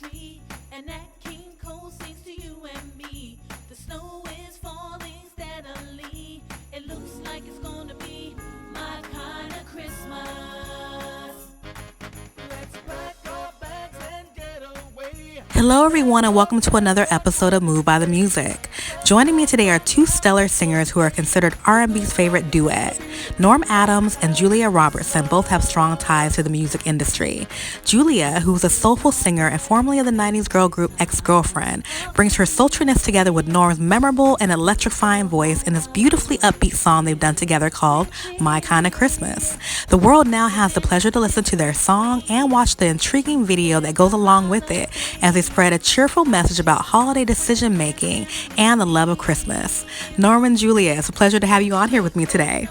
tree, and that King Cole sings to you and me. The snow is falling steadily. It looks like it's gonna be my kind of Christmas. Let's pack our bags and get away. Hello, everyone, and welcome to another episode of Moved by the Music. Joining me today are two stellar singers who are considered R&B's favorite duet. Norm Adams and Julia Robertson both have strong ties to the music industry. Julia, who's a soulful singer and formerly of the 90s girl group Ex-Girlfriend, brings her sultriness together with Norm's memorable and electrifying voice in this beautifully upbeat song they've done together called My Kind of Christmas. The world now has the pleasure to listen to their song and watch the intriguing video that goes along with it as they spread a cheerful message about holiday decision making and the love of Christmas. Norm and Julia, it's a pleasure to have you on here with me today.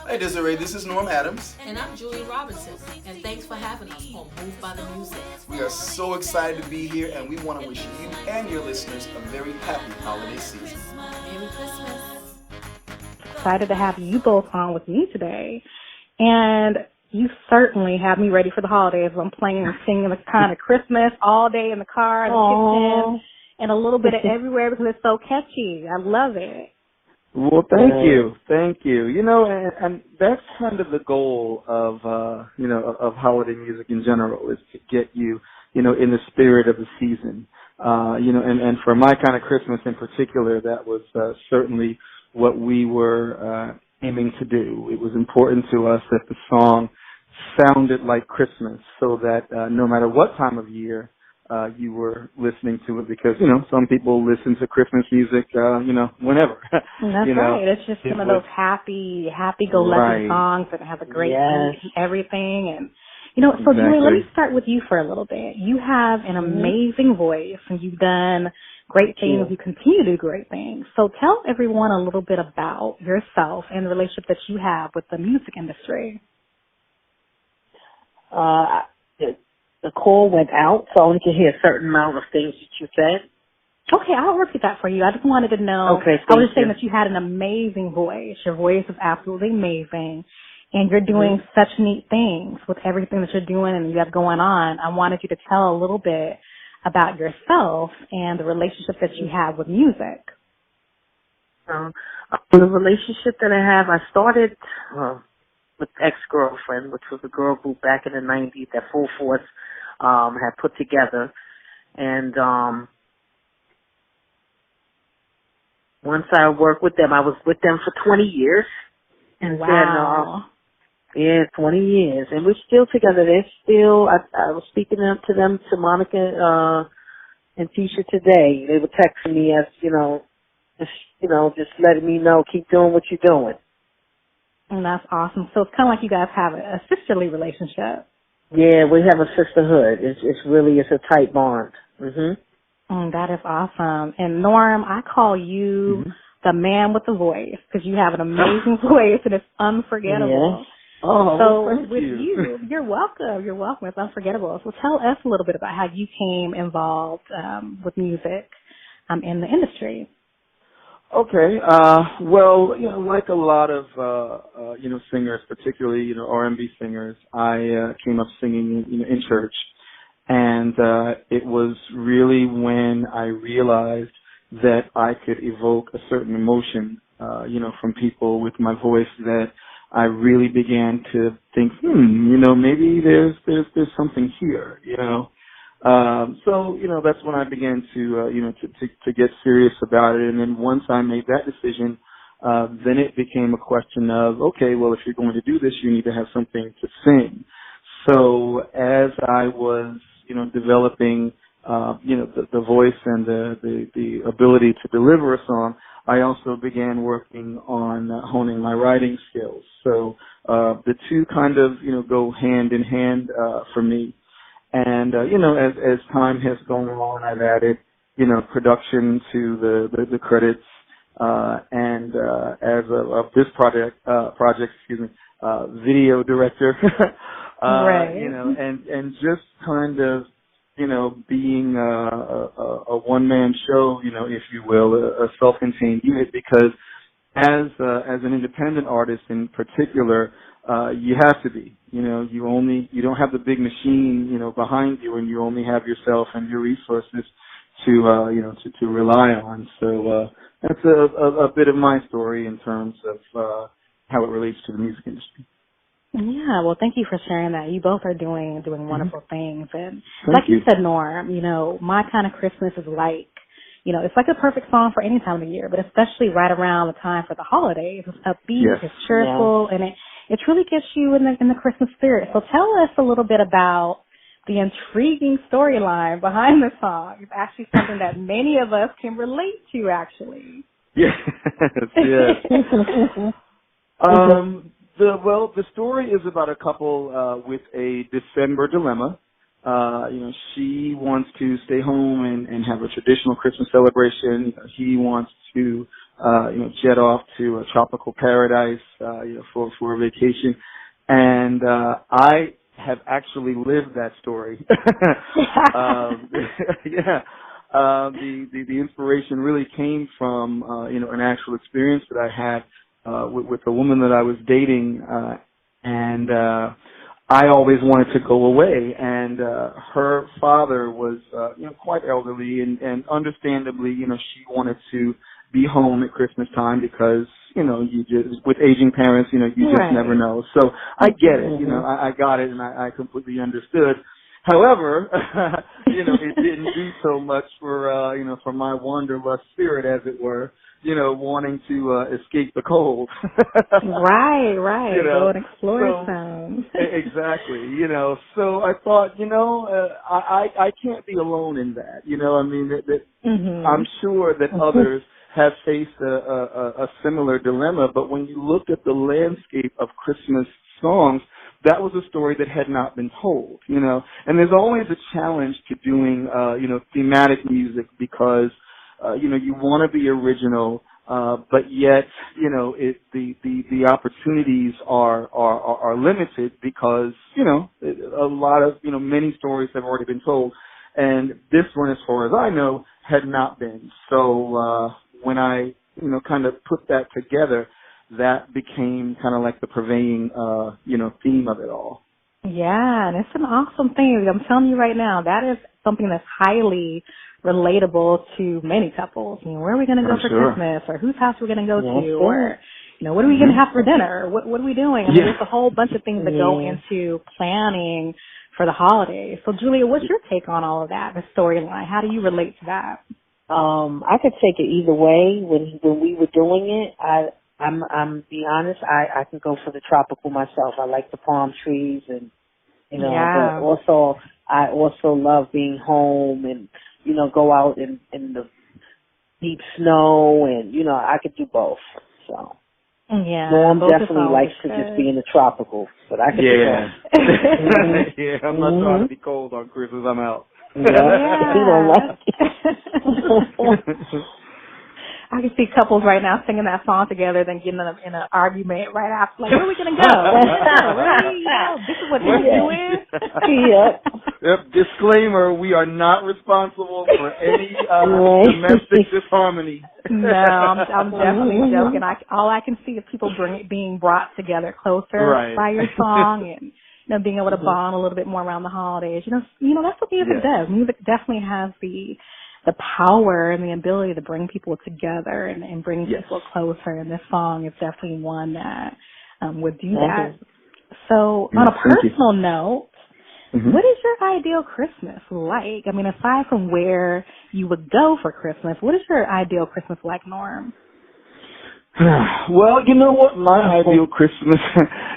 Hey Desirae, this is Norm Adams. And I'm Julia Robertson, and thanks for having us on Moved by the Music. We are so excited to be here, and we want to wish you and your listeners a very happy holiday season. Merry Christmas. Excited to have you both on with me today. And you certainly have me ready for the holidays. I'm playing and singing the kind of Christmas all day in the car, in the kitchen, and a little bit of everywhere because it's so catchy. I love it. Well, thank you. You know, and that's kind of the goal of, of holiday music in general, is to get you, in the spirit of the season. And for My Kind of Christmas in particular, that was certainly what we were aiming to do. It was important to us that the song sounded like Christmas so that no matter what time of year you were listening to it, because, some people listen to Christmas music, whenever. That's right. It's just some of those happy-go-lucky songs that have a great beat and everything. And, so exactly. Julie, let me start with you for a little bit. You have an amazing voice, and you've done great things. You continue to do great things. So tell everyone a little bit about yourself and the relationship that you have with the music industry. The call went out, so I only could hear a certain amount of things that you said. Okay, I'll repeat that for you. I just wanted to know. Okay, I was just saying that you had an amazing voice. Your voice is absolutely amazing, and you're doing such neat things with everything that you're doing and you have going on. I wanted you to tell a little bit about yourself and the relationship that you have with music. The relationship that I have, I started with Ex-Girlfriend, which was a girl group back in the 90s that Full Force had put together. And once I worked with them, I was with them for 20 years. And wow. Then, 20 years. And we're still together. They're still, I was speaking to them, to Monica and Tisha today. They were texting me as, just letting me know, keep doing what you're doing. And that's awesome. So it's kind of like you guys have a sisterly relationship. Yeah, we have a sisterhood. It's a tight bond. That is awesome. And Norm, I call you the man with the voice because you have an amazing voice and it's unforgettable. Yeah. Oh, so thank with you. You're welcome. You're welcome. It's unforgettable. So tell us a little bit about how you came involved with music in the industry. Okay. Well, like a lot of, singers, particularly, R&B singers, I came up singing, in church. And it was really when I realized that I could evoke a certain emotion, from people with my voice that I really began to think, maybe there's something here, So, that's when I began to get serious about it. And then once I made that decision, then it became a question of, okay, well, if you're going to do this, you need to have something to sing. So as I was, developing, the voice and the ability to deliver a song, I also began working on honing my writing skills. So, the two kind of, go hand in hand, for me. And, as time has gone on, I've added, production to the credits, and, as of this project, video director, right. And just kind of, being, a one-man show, if you will, a self-contained unit, because as an independent artist in particular, you have to be. You don't have the big machine, behind you, and you only have yourself and your resources to rely on. So that's a bit of my story in terms of how it relates to the music industry. Yeah, well, thank you for sharing that. You both are doing wonderful things. And Thank like you you. said, Norm, My Kind of Christmas is like, it's like a perfect song for any time of the year, but especially right around the time for the holidays. It's upbeat, Yes. it's cheerful, and it really gets you in the Christmas spirit. So tell us a little bit about the intriguing storyline behind the song. It's actually something that many of us can relate to, actually. Yes. The story is about a couple with a December dilemma. She wants to stay home and have a traditional Christmas celebration. He wants to, jet off to a tropical paradise, for a vacation. And I have actually lived that story. Yeah. The inspiration really came from, an actual experience that I had with a woman that I was dating, and I always wanted to go away, and her father was quite elderly, and understandably, she wanted to be home at Christmas time because you just, with aging parents, you just never know. So I get it, I got it, and I completely understood. However, it didn't do so much for my wanderlust spirit, as it were, wanting to escape the cold. Right. Go and explore some. Exactly, So I thought, I can't be alone in that. I'm sure that others have faced a similar dilemma, but when you look at the landscape of Christmas songs, that was a story that had not been told, and there's always a challenge to doing, thematic music because, you want to be original, but yet, the opportunities are limited because, a lot of, many stories have already been told, and this one, as far as I know, had not been. So, when I, kind of put that together, that became kind of like the purveying, theme of it all. Yeah, and it's an awesome thing. I'm telling you right now, that is something that's highly relatable to many couples. Where are we going to go for Christmas, or whose house we're going to go to, or what are we going to have for dinner? What are we doing? There's a whole bunch of things that go into planning for the holidays. So, Julia, what's your take on all of that, the storyline? How do you relate to that? I could take it either way. When we were doing it, I'm be honest, I can go for the tropical myself. I like the palm trees and, but also, I also love being home and, go out in the deep snow and, I could do both. So. Yeah. Norm definitely likes to just be in the tropical, but I could do both. Yeah, I'm not trying to be cold on Christmas. I'm out. Yeah. He don't like it. I can see couples right now singing that song together, then getting in an argument right after. Like, where are we going to go? Really? This is what they're doing? Yep. Disclaimer, we are not responsible for any domestic disharmony. No, I'm definitely joking. All I can see is people being brought together closer by your song and being able to bond a little bit more around the holidays. That's what music does. Music definitely has the power and the ability to bring people together and bring people closer. And this song is definitely one that would do that. So on a personal note, what is your ideal Christmas like? Aside from where you would go for Christmas, what is your ideal Christmas like, Norm? Well, you know what? My ideal Christmas,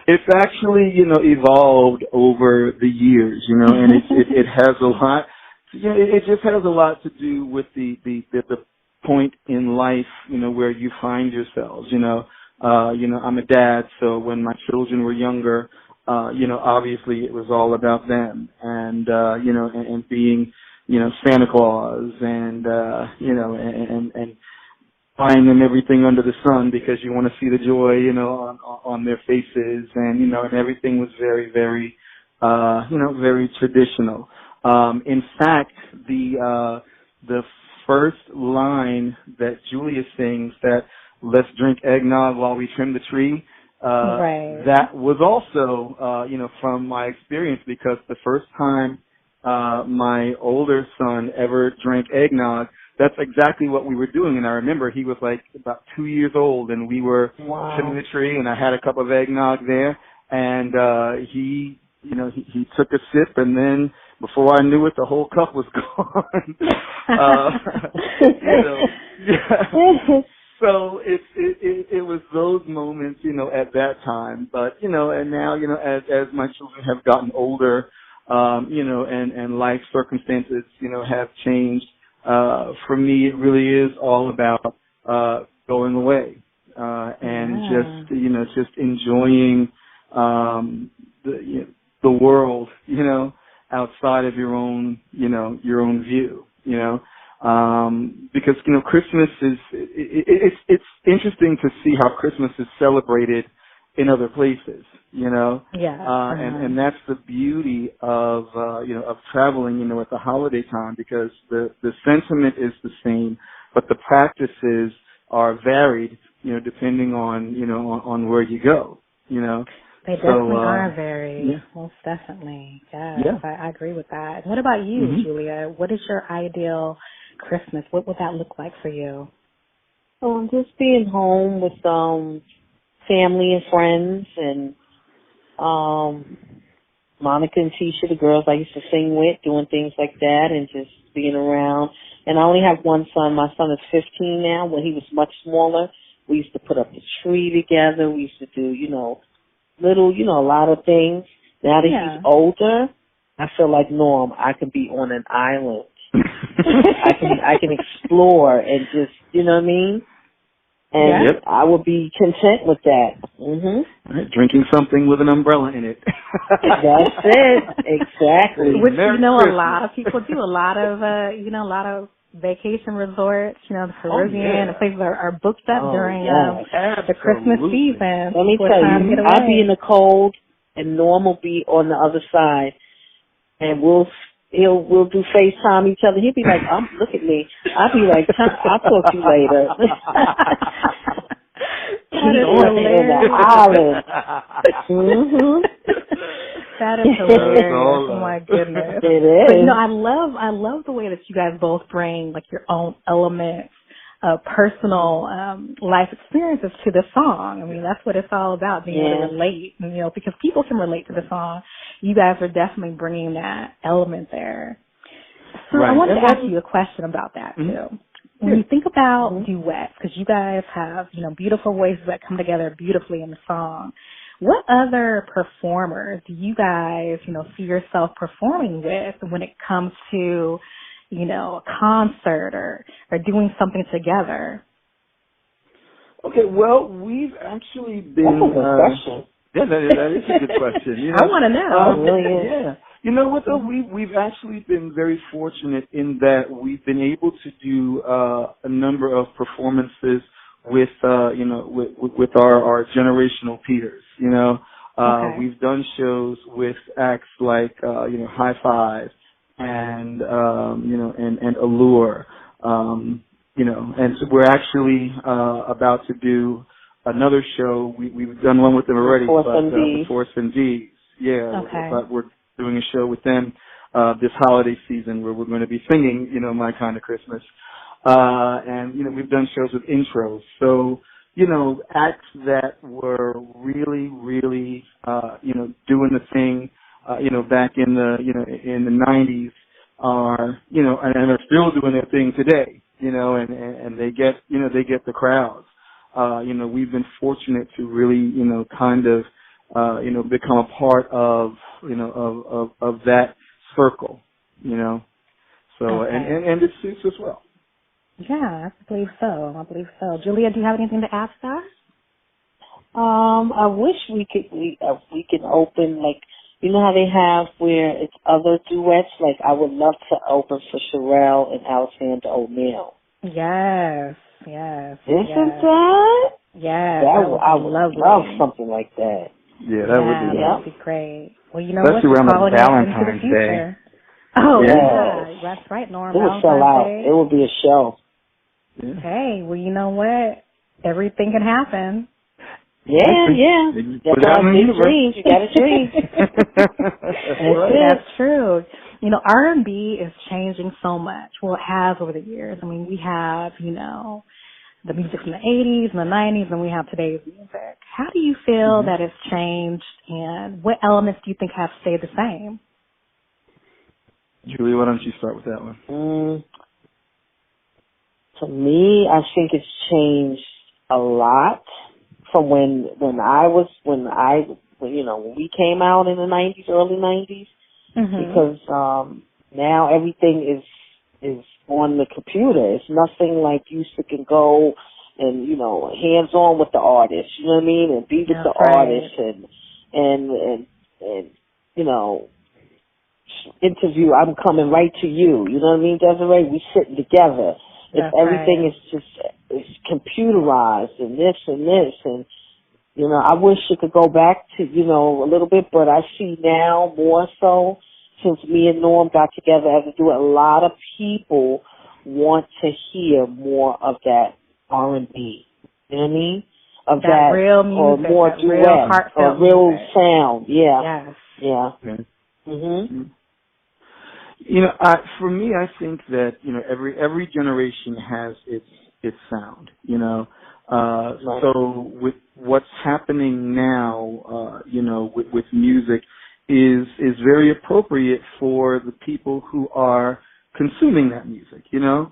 it's actually, evolved over the years, and it has a lot. It just has a lot to do with the point in life, where you find yourselves. I'm a dad, so when my children were younger, obviously it was all about them, and and being, Santa Claus, and and buying them everything under the sun because you want to see the joy, on their faces, and and everything was very, very, very traditional. In fact, the first line that Julia sings, that "Let's drink eggnog while we trim the tree," that was also, from my experience, because the first time my older son ever drank eggnog, that's exactly what we were doing. And I remember he was like about 2 years old, and we were sitting in the tree, and I had a cup of eggnog there, and he took a sip, and then before I knew it, the whole cup was gone. So it was those moments, at that time. But, and now, as my children have gotten older, and life circumstances, have changed, for me, it really is all about going away and just enjoying the world, outside of your own view, because Christmas is it's interesting to see how Christmas is celebrated in other places, and that's the beauty of of traveling, at the holiday time, because the sentiment is the same, but the practices are varied, depending on where you go, They definitely are varied, most definitely. Yes, I agree with that. What about you, Julia? What is your ideal Christmas? What would that look like for you? Just being home with family and friends, and Monica and Tisha, the girls I used to sing with, doing things like that, and just being around. And I only have one son. My son is 15 now. When he was much smaller, we used to put up the tree together. We used to do, little, a lot of things. Now that he's older, I feel like Norm, I can be on an island. I can explore and just, you know what I mean? And I would be content with that. Right, drinking something with an umbrella in it. That's it. Exactly. Which, a lot of people do. A lot of vacation resorts, the Caribbean, and places are booked up during the Christmas season. Let me tell you, I'll be in the cold, and Norm will be on the other side, and we'll do FaceTime each other. He'll be like, look at me. I'll be like, I'll talk to you later. That is hilarious. That is hilarious. Oh my goodness. It is. But, I love the way that you guys both bring like your own elements of personal life experiences to the song. I mean, that's what it's all about, being able to relate, because people can relate to the song. You guys are definitely bringing that element there. So I wanted to ask you a question about that too. When you think about duets, because you guys have, beautiful voices that come together beautifully in the song, what other performers do you guys, see yourself performing with when it comes to, a concert or doing something together? Okay, well, we've actually been... That's a good question. Yeah, that is a good question. I want to know. Really is. Yeah. You know what, though? We've actually been very fortunate in that we've been able to do a number of performances with with our generational peers. We've done shows with acts like High Five and and Allure. And so we're actually about to do another show. We've done one with them already, Force and D's. Yeah, but we're doing a show with them this holiday season where we're going to be singing, My Kind of Christmas. And, we've done shows with intros. So, acts that were really, really, doing the thing, back in the 90s are, and are still doing their thing today, and they get the crowds. We've been fortunate to really, kind of, become a part of, of that circle, So, and it suits us well. Yeah, I believe so. Julia, do you have anything to add to that? I wish we could open, like, how they have where it's other duets. Like, I would love to open for Sherelle and Alexander O'Neal. Yes. Isn't that? Yes. I would love something like that. Yeah, that would be great. Well, especially what? Around Valentine's Day. Oh, yeah. That's right, Norm. It would sell out. It would be a show. Yeah. Hey, well, you know what? Everything can happen. Yeah. Put it out in the universe. You got a dream. That's true. You know, R&B is changing so much. Well, it has over the years. I mean, we have, you know, the music from the 80s and the 90s, and we have today's music. How do you feel that it's changed, and what elements do you think have stayed the same? Julia, why don't you start with that one? To me, I think it's changed a lot from when we came out in the 90s, early 90s, because now everything is on the computer. It's nothing like you can go and, you know, hands-on with the artist, you know what I mean, and be with the artist and you know, interview, I'm coming right to you, you know what I mean, Desirae? We sitting together. Everything is just, it's computerized and this, and, you know, I wish it could go back to, you know, a little bit, but I see now more so, since me and Norm got together as to do it, a lot of people want to hear more of that R&B, you know what I mean? Of that real music, or more that duet, real heartfelt or real music. sound, Yes. Yeah. Okay. You know, for me, I think that, you know, every generation has its sound, you know. So with what's happening now, you know, with music is very appropriate for the people who are consuming that music, you know.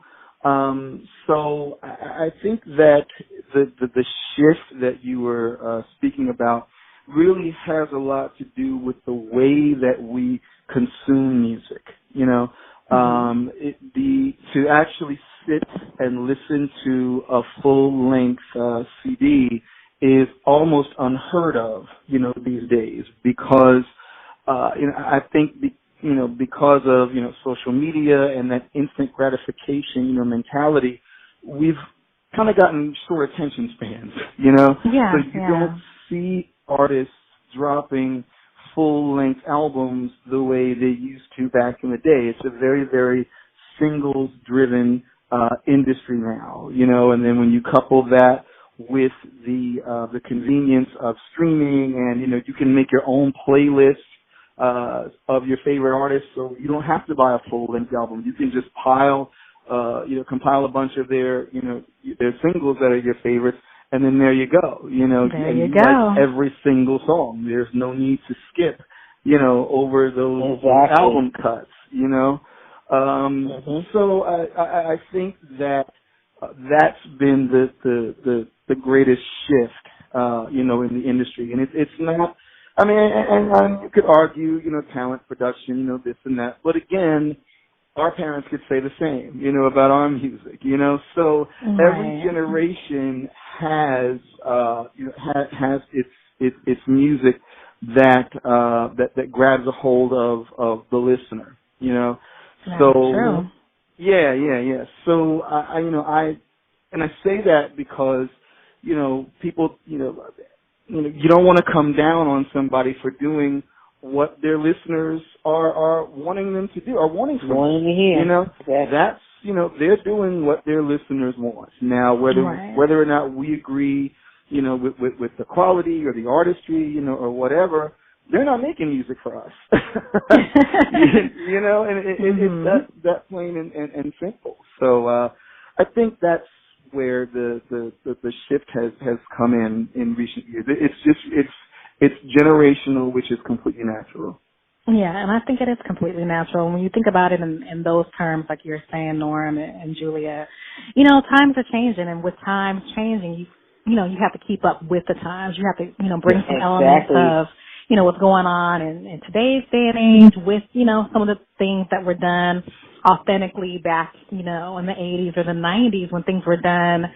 So I think that the shift that you were speaking about really has a lot to do with the way that we consume music, you know. To actually sit and listen to a full-length CD is almost unheard of, you know, these days, because you know, I think you know, because of, you know, social media and that instant gratification, you know, mentality, we've kind of gotten short attention spans, you know. So you don't see artists dropping full-length albums the way they used to back in the day. It's a very, very singles-driven industry now, you know. And then when you couple that with the convenience of streaming, and, you know, you can make your own playlist of your favorite artists, so you don't have to buy a full-length album. You can just compile a bunch of their, you know, their singles that are your favorites, and then there you go, you know, you like every single song. There's no need to skip, you know, over those album cuts, you know. So I think that that's been the greatest shift, you know, in the industry, and it's not. I mean, and you could argue, you know, talent, production, you know, this and that, but again, our parents could say the same, you know, about our music, you know. So every generation has, you know, has its music that grabs a hold of the listener, you know. That's so true. Yeah. So I say that because, you know, people, you don't want to come down on somebody for doing what their listeners are wanting them to do, or wanting to hear. You know, that's, you know, they're doing what their listeners want. Now, whether or not we agree, you know, with the quality or the artistry, you know, or whatever, they're not making music for us. You know, and it's that plain and simple. So I think that's where the shift has come in recent years. It's generational, which is completely natural. Yeah, and I think it is completely natural. When you think about it in those terms, like you're saying, Norm and Julia, you know, times are changing, and with times changing, you know, you have to keep up with the times. You have to, you know, bring some elements of, you know, what's going on in today's day and age with, you know, some of the things that were done authentically back, you know, in the 80s or the 90s when things were done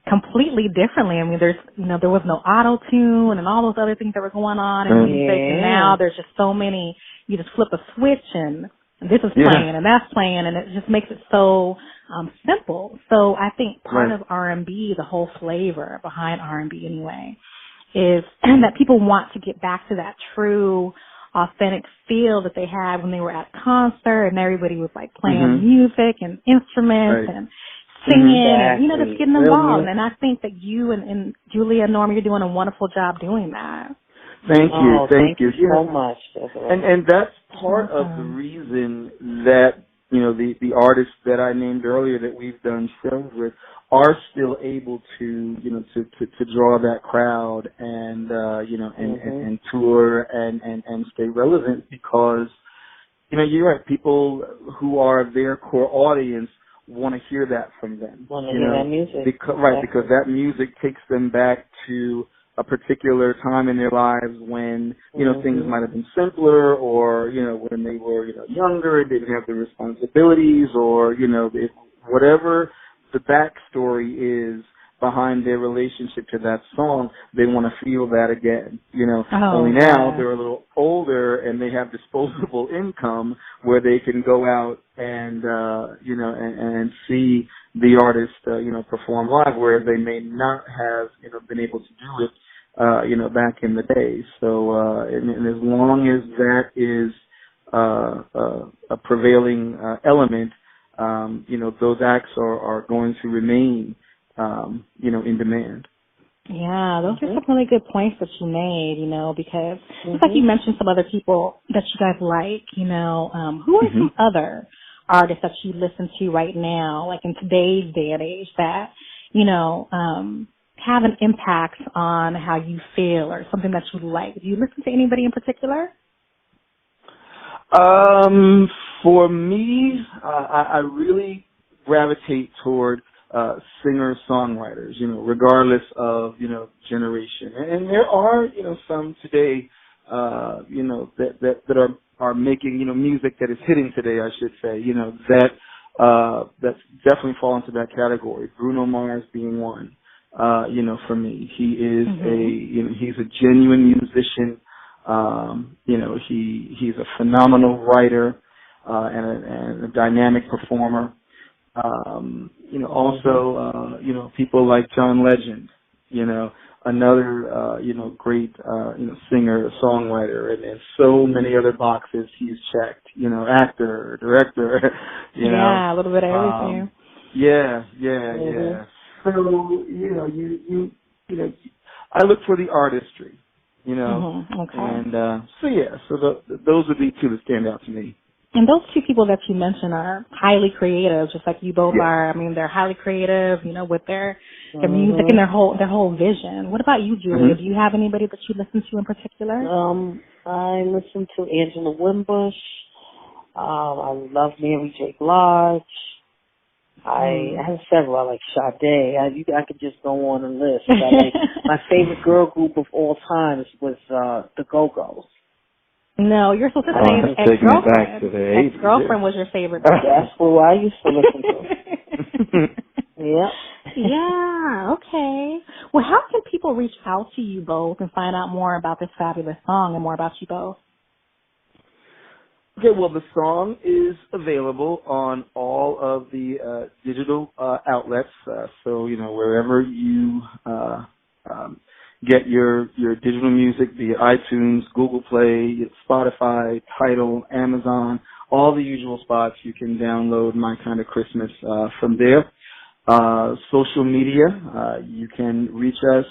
completely differently. I mean, there was no auto-tune and all those other things that were going on in music, and now there's just so many. You just flip a switch and this is playing and that's playing, and it just makes it so simple. So I think part of R&B, the whole flavor behind R&B anyway, is that people want to get back to that true, authentic feel that they had when they were at a concert and everybody was like playing music and instruments and singing, and, Exactly. just getting involved. And I think that you and Julia, Norma, you're doing a wonderful job doing that. Thank you. Thank you Yeah. so much. And that's part of the reason that, the artists that I named earlier that we've done shows with are still able to, to draw that crowd and, and tour and stay relevant because, you're right. People who are their core audience want to hear that from them. Want to hear that music. Because that music takes them back to a particular time in their lives when, things might have been simpler or, when they were, younger, didn't have the responsibilities or, whatever the backstory is behind their relationship to that song, they want to feel that again. Only now they're a little older and they have disposable income where they can go out and, and see the artist, perform live, whereas they may not have, been able to do it, back in the day. So, and as long as that is, a prevailing, element, those acts are going to remain, in demand. Yeah, those are some really good points that you made, because just like you mentioned some other people that you guys like, who are some other artists that you listen to right now, like in today's day and age that, have an impact on how you feel or something that you like? Do you listen to anybody in particular? For me, I really gravitate toward singer-songwriters, regardless of, generation. And there are, some today, that are making, music that is hitting today, I should say, that's definitely fall into that category. Bruno Mars being one, for me. He is he's a genuine musician. He's a phenomenal writer, and a dynamic performer. Also, people like John Legend, another, great, singer, songwriter, and so many other boxes he's checked, actor, director, Yeah, a little bit of everything. Yeah. So, I look for the artistry, Okay. and, so those would be two that stand out to me. And those two people that you mentioned are highly creative, just like you both are. I mean, they're highly creative, with their music and their whole vision. What about you, Julia? Do you have anybody that you listen to in particular? I listen to Angela Wimbush. I love Mary J. Blige. I have several. I like Sade. I could just go on a list. My favorite girl group of all time was the Go-Go's. No, you're supposed to say ex-girlfriend. Ex-girlfriend was your favorite. That's who I used to listen to. Yeah. Yeah, okay. Well, how can people reach out to you both and find out more about this fabulous song and more about you both? Okay, well, the song is available on all of the digital outlets. So, wherever you get your digital music, be it iTunes, Google Play, Spotify, Tidal, Amazon, all the usual spots, you can download My Kind of Christmas from there. Social media, you can reach us.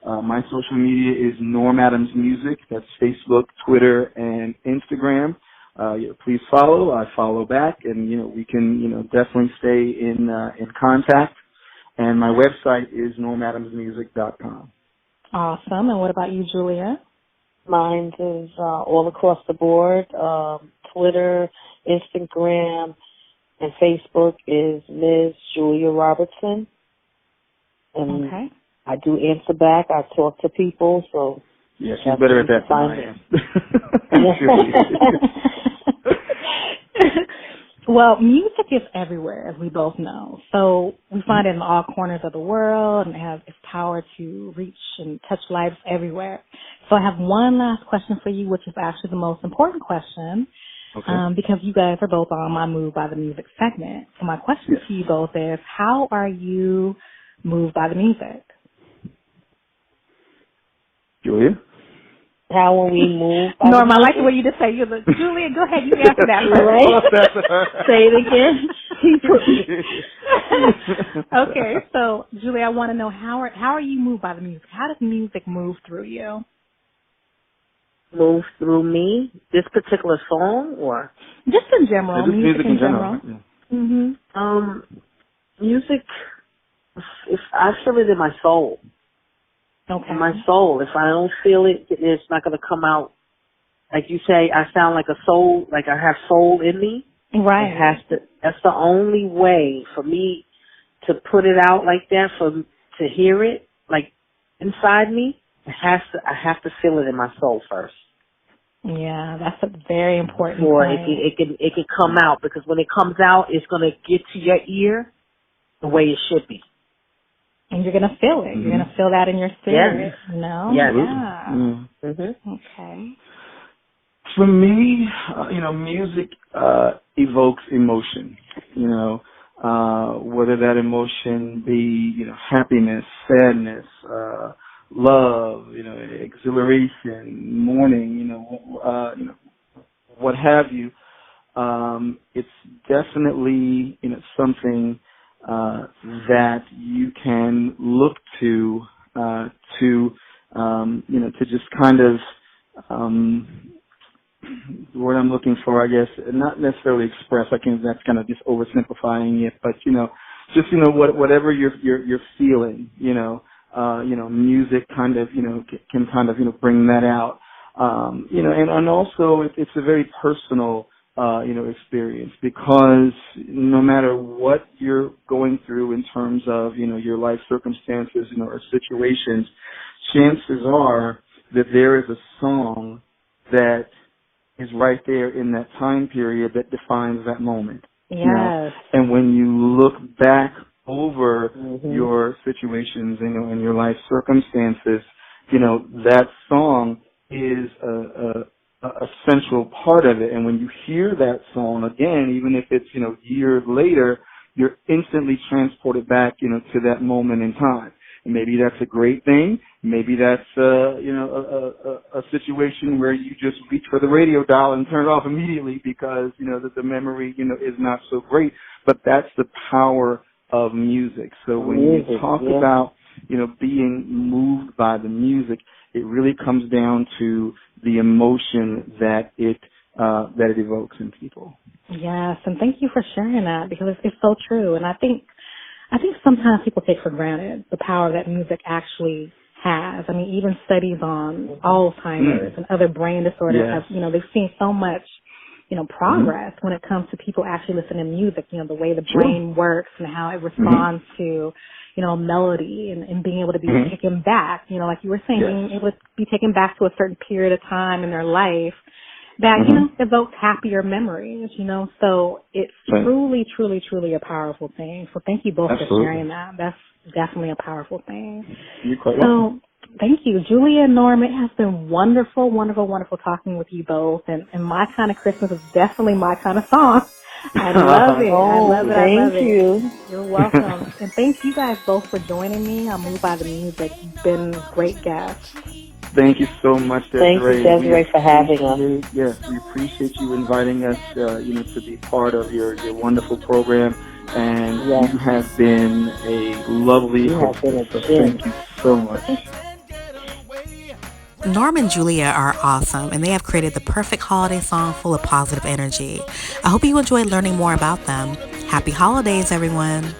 My social media is Norm Adams Music. That's Facebook, Twitter, and Instagram. Please follow. I follow back, and we can definitely stay in contact. And my website is normadamsmusic.com. Awesome. And what about you, Julia? Mine is all across the board. Twitter, Instagram, and Facebook is Ms. Julia Robertson. And I do answer back. I talk to people, so yeah, she's better at that than I am. Well, music is everywhere, as we both know. So we find it in all corners of the world and it has its power to reach and touch lives everywhere. So I have one last question for you, which is actually the most important question, because you guys are both on my Moved by the Music segment. So my question to you both is, how are you moved by the music? Julia? How are we moved? Norm, I like the way you just say, Julia, go ahead, you answer that first. Say it again. Okay, so Julie, I want to know how are you moved by the music? How does music move through you? Move through me? This particular song, or just in general? Yeah, music in general. Yeah. Mhm. Music. If I feel it in my soul. Okay. In my soul. If I don't feel it, it's not going to come out. Like you say, I sound like a soul. Like I have soul in me. Right. It has to. That's the only way for me to put it out like that. To hear it like inside me. I have to feel it in my soul first. Yeah, that's a very important before point. it can come out, because when it comes out, it's going to get to your ear the way it should be. And you're going to feel it. You're going to feel that in your spirit. Yes. You know? Yes. Yeah. Mm-hmm. Okay. For me, music evokes emotion. Whether that emotion be, happiness, sadness, love, exhilaration, mourning, what have you. It's definitely, something that you can look to just kind of, the word I'm looking for, I guess, not necessarily express. That's kind of just oversimplifying it, but just whatever you're feeling, music kind of can kind of bring that out, and also it's a very personal experience, because no matter what you're going through in terms of your life circumstances or situations, chances are that there is a song that is right there in that time period that defines that moment. Yes. And when you look back over your situations, and your life circumstances, that song is a central part of it. And when you hear that song again, even if it's, years later, you're instantly transported back, to that moment in time. And maybe that's a great thing. Maybe that's, a situation where you just reach for the radio dial and turn it off immediately because, that the memory, is not so great. But that's the power of music. So when you talk about, being moved by the music, it really comes down to the emotion that it evokes in people. Yes, and thank you for sharing that, because it's so true. And I think sometimes people take for granted the power that music actually has. I mean, even studies on Alzheimer's and other brain disorders have, they've seen so much, progress when it comes to people actually listening to music, the way the brain works and how it responds to, melody and being able to be taken back, like you were saying, being able to be taken back to a certain period of time in their life that, evokes happier memories, so it's truly, truly, truly a powerful thing. So thank you both for sharing that. That's definitely a powerful thing. You're quite welcome. Thank you, Julia and Norm. It has been wonderful, wonderful, wonderful talking with you both. And My Kind of Christmas is definitely my kind of song. I love it. I love it. I love it. Thank you. You're welcome. And thank you guys both for joining me. I'm moved by the music. You've been great guests. Thank you so much, Desirae. Thank you, Desirae, for having us. Yes, we appreciate you inviting us, to be part of your wonderful program. And you have been a lovely host. So thank you so much. Norm and Julia are awesome, and they have created the perfect holiday song full of positive energy. I hope you enjoyed learning more about them. Happy holidays, everyone.